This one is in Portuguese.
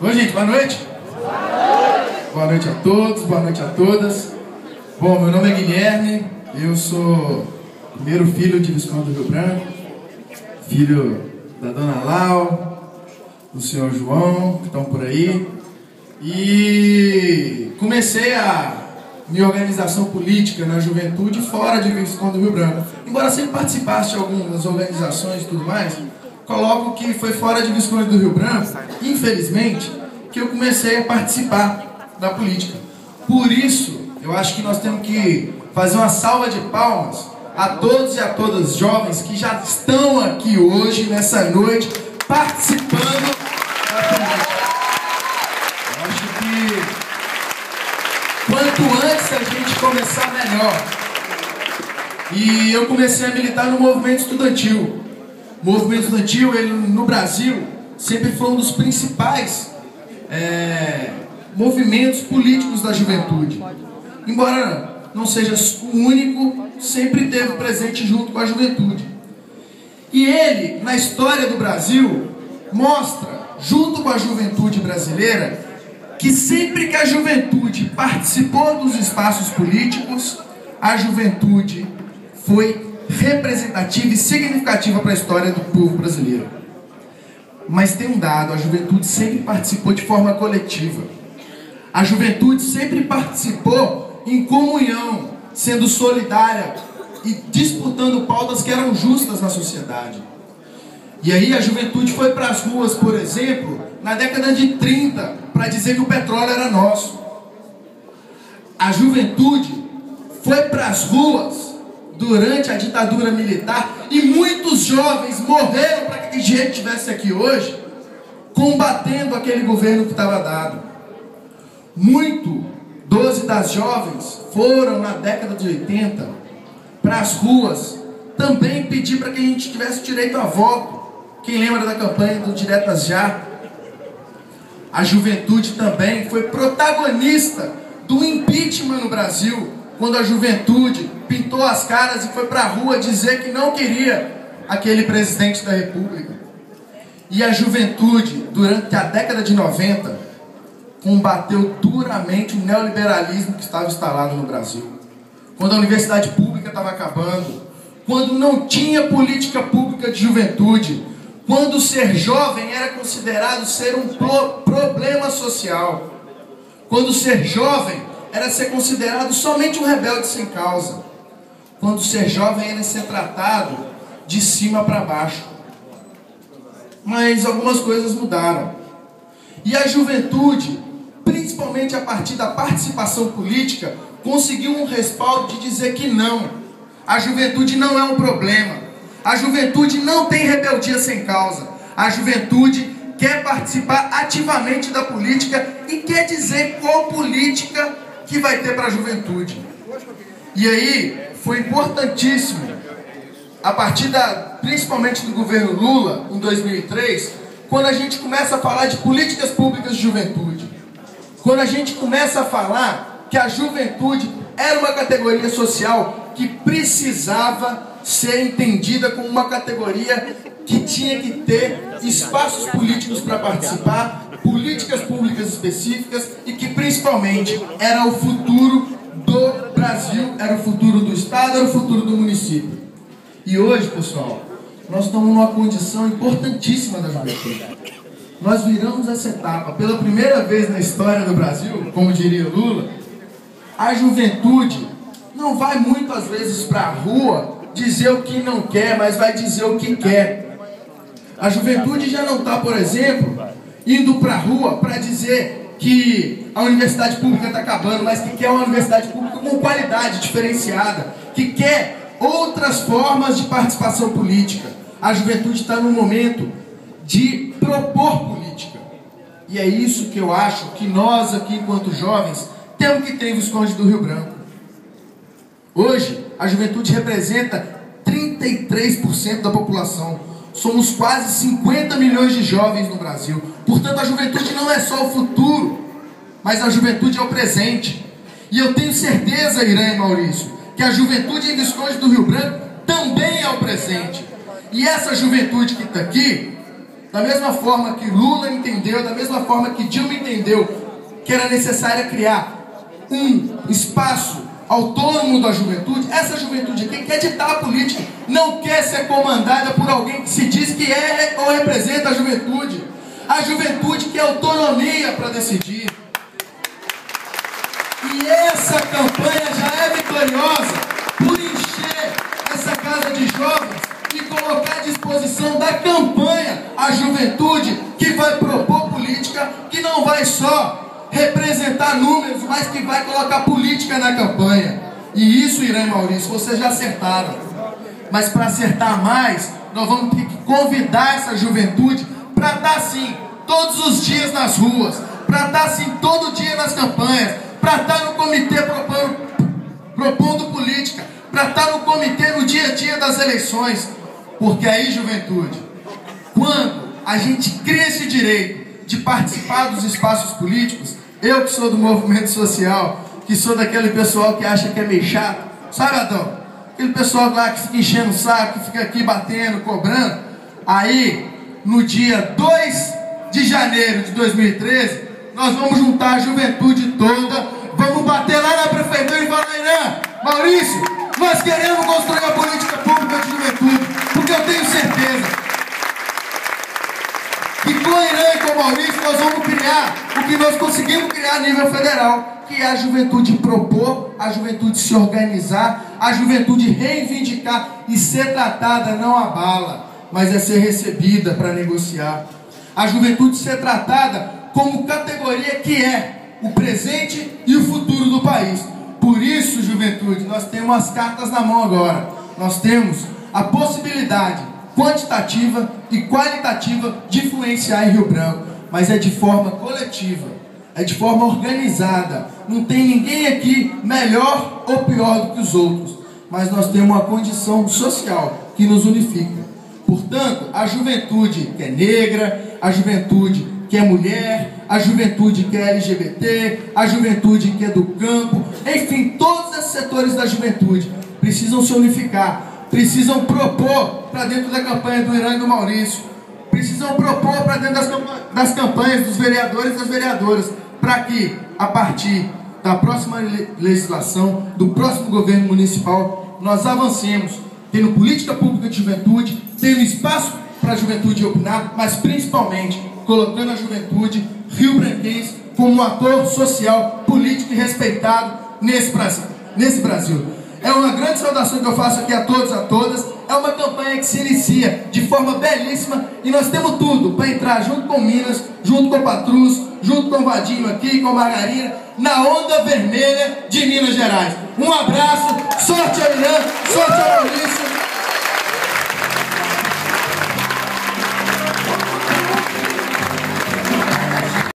Oi, gente, boa noite. Boa noite a todos, boa noite a todas. Bom, meu nome é Guilherme, eu sou o primeiro filho de Visconde do Rio Branco, filho da Dona Lau, do senhor João, que estão por aí. E comecei a minha organização política na juventude fora de Visconde do Rio Branco. Embora sempre participasse de algumas organizações e tudo mais, coloco que foi fora de Visconde do Rio Branco, infelizmente, que eu comecei a participar da política. Por isso, eu acho que nós temos que fazer uma salva de palmas a todos e a todas jovens que já estão aqui hoje, nessa noite, participando da política. Eu acho que quanto antes a gente começar, melhor. E eu comecei a militar no movimento estudantil. O movimento estudantil, ele, no Brasil, sempre foi um dos principais movimentos políticos da juventude. Embora não seja o único, sempre esteve presente junto com a juventude. E ele, na história do Brasil, mostra, junto com a juventude brasileira, que sempre que a juventude participou dos espaços políticos, a juventude foi representativa e significativa para a história do povo brasileiro. Mas tem um dado: a juventude sempre participou de forma coletiva. A juventude sempre participou em comunhão, sendo solidária e disputando pautas que eram justas na sociedade. E aí a juventude foi para as ruas, por exemplo, na década de 30, para dizer que o petróleo era nosso. A juventude foi para as ruas durante a ditadura militar e muitos jovens morreram para que a gente estivesse aqui hoje, combatendo aquele governo que estava dado. 12 das jovens foram na década de 80 para as ruas também pedir para que a gente tivesse direito a voto. Quem lembra da campanha do Diretas Já? A juventude também foi protagonista do impeachment no Brasil, quando a juventude pintou as caras e foi para a rua dizer que não queria aquele presidente da República. E a juventude, durante a década de 90, combateu duramente o neoliberalismo que estava instalado no Brasil. Quando a universidade pública estava acabando, quando não tinha política pública de juventude, quando ser jovem era considerado ser um problema social, quando ser jovem era ser considerado somente um rebelde sem causa, quando ser jovem era ser tratado de cima para baixo. Mas algumas coisas mudaram. E a juventude, principalmente a partir da participação política, conseguiu um respaldo de dizer que não. A juventude não é um problema. A juventude não tem rebeldia sem causa. A juventude quer participar ativamente da política e quer dizer qual política que vai ter para a juventude. E aí foi importantíssimo, a partir principalmente do governo Lula, em 2003, quando a gente começa a falar de políticas públicas de juventude. Quando a gente começa a falar que a juventude era uma categoria social que precisava ser entendida como uma categoria que tinha que ter espaços políticos para participar, políticas públicas específicas e que principalmente era o futuro do Brasil, era o futuro do Estado, era o futuro do município. E hoje, pessoal, nós estamos numa condição importantíssima da juventude. Nós viramos essa etapa. Pela primeira vez na história do Brasil, como diria Lula, a juventude não vai muitas vezes para a rua dizer o que não quer, mas vai dizer o que quer. A juventude já não está, por exemplo, indo para a rua para dizer que a universidade pública está acabando, mas que quer uma universidade pública com qualidade diferenciada, que quer outras formas de participação política. A juventude está no momento de propor política. E é isso que eu acho que nós aqui, enquanto jovens, temos que ter em Visconde do Rio Branco. Hoje, a juventude representa 33% da população. Somos quase 50 milhões de jovens no Brasil. Portanto, a juventude não é só o futuro, mas a juventude é o presente. E eu tenho certeza, Irã e Maurício, que a juventude em Visconde do Rio Branco também é o presente. E essa juventude que está aqui da mesma forma que Lula entendeu, da mesma forma que Dilma entendeu que era necessário criar um espaço autônomo da juventude, essa juventude aqui quer ditar a política, não quer ser comandada por alguém que se diz que é ou representa a juventude. A juventude quer autonomia para decidir. E essa campanha já é vitoriosa por encher essa casa de jovens e colocar à disposição da campanha a juventude que vai propor política, que não vai só representar números, mas que vai colocar política na campanha. E isso, Irã e Maurício, vocês já acertaram. Mas para acertar mais, nós vamos ter que convidar essa juventude para estar assim, todos os dias nas ruas, para estar assim, todo dia nas campanhas, para estar no comitê propondo política, para estar no comitê no dia a dia das eleições. Porque aí, juventude, quando a gente cria esse direito de participar dos espaços políticos, eu que sou do movimento social, que sou daquele pessoal que acha que é meio chato, sabe, Adão? Aquele pessoal lá que fica enchendo o saco, que fica aqui batendo, cobrando. Aí, no dia 2 de janeiro de 2013, nós vamos juntar a juventude toda, vamos bater lá na prefeitura e falar: Irã, Maurício, nós queremos construir a política pública de juventude, porque eu tenho certeza que com o Irã e com o Maurício nós vamos criar o que nós conseguimos criar a nível federal, que é a juventude propor, a juventude se organizar, a juventude reivindicar e ser tratada não a bala, mas é ser recebida para negociar. A juventude ser tratada como categoria que é o presente e o futuro do país. Por isso, juventude, nós temos as cartas na mão agora. Nós temos a possibilidade quantitativa e qualitativa de influenciar em Rio Branco, mas é de forma coletiva, é de forma organizada. Não tem ninguém aqui melhor ou pior do que os outros, mas nós temos uma condição social que nos unifica. Portanto, a juventude que é negra, a juventude que é mulher, a juventude que é LGBT, a juventude que é do campo, enfim, todos esses setores da juventude precisam se unificar, precisam propor para dentro da campanha do Irã e do Maurício, precisam propor para dentro das campanhas dos vereadores e das vereadoras, para que, a partir da próxima legislação, do próximo governo municipal, nós avancemos, tendo política pública de juventude, tendo espaço para a juventude opinar, mas principalmente colocando a juventude rio-branquense como um ator social, político e respeitado nesse Brasil. É uma grande saudação que eu faço aqui a todos e a todas. É uma campanha que se inicia de forma belíssima e nós temos tudo para entrar junto com Minas, junto com Patrus, junto com o Vadinho aqui, com Margarina, na onda vermelha de Minas Gerais. Um abraço, sorte ao Irã, sorte ao